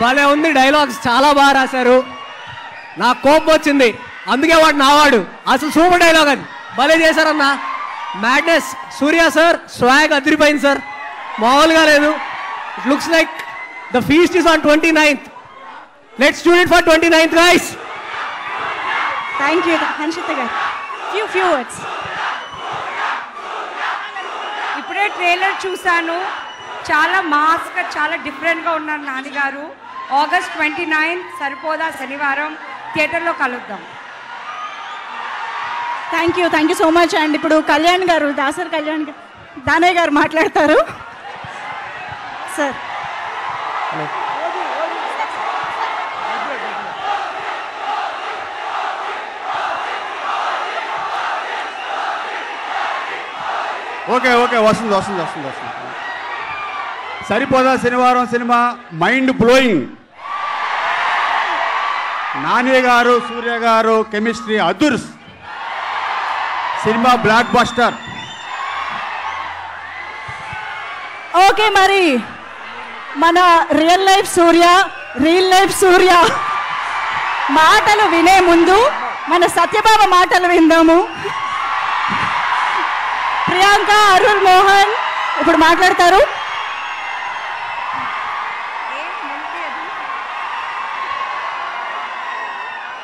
భలే ఉంది, డైలాగ్స్ చాలా బాగా రాశారు. నాకు కోపం వచ్చింది, అందుకే వాడు నావాడు. అసలు సూపర్ డైలాగ్ అది, భలే చేశారన్నా. మ్యాడ్నెస్. సూర్య సార్ స్వాగ్ అదిరిపోయింది సార్, మామూలుగా లేదు. It looks like the feast is on 29th. Let's do it for 29th guys. Thank you Hanshita garu. Few words. ఇప్పుడే ట్రైలర్ చూశాను, చాలా మాస్గా చాలా డిఫరెంట్గా ఉన్నారు నాన్నగారు. August 29 సరిపోదా శనివారం థియేటర్లో కలుద్దాం. Thank you so much. And ఇప్పుడు కళ్యాణ్ గారు, దాసర్ కళ్యాణ్ గారు, దానయ్య గారు మాట్లాడతారు సార్. ఓకే వస్తుంది. సరిపోదా శనివారం cinema mind blowing. Nani garu Surya garu chemistry అదుర్స్. Cinema blockbuster. ఓకే, మరి మన రియల్ లైఫ్ సూర్య మాటలు వినే ముందు మన సత్యబాబా మాటలు విందాము. ప్రియాంక, అరుణ్ మోహన్ ఇప్పుడు మాట్లాడతారు.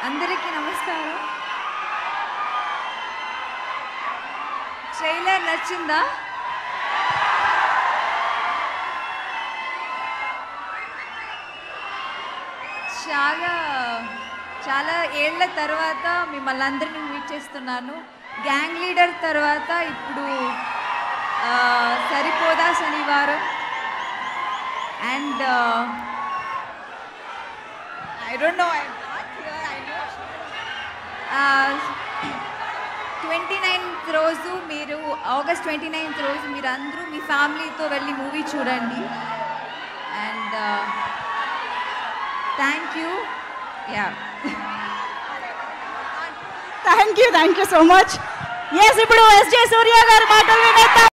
అందరికీ నమస్కారం. ట్రైలర్ నచ్చిందా? చాలా ఏళ్ల తర్వాత మిమ్మల్ని అందరినీ మీట్ చేస్తున్నాను. గ్యాంగ్ లీడర్ తర్వాత ఇప్పుడు సరిపోదా శనివారం. And I don't know, 29th రోజు మీరు August 29th రోజు మీరు అందరూ మీ ఫ్యామిలీతో వెళ్ళి మూవీ చూడండి. And thank you. Thank you so much. Yes, ఇప్పుడు ఎస్జే సూర్య గారి మాటలు వినేద్దాం.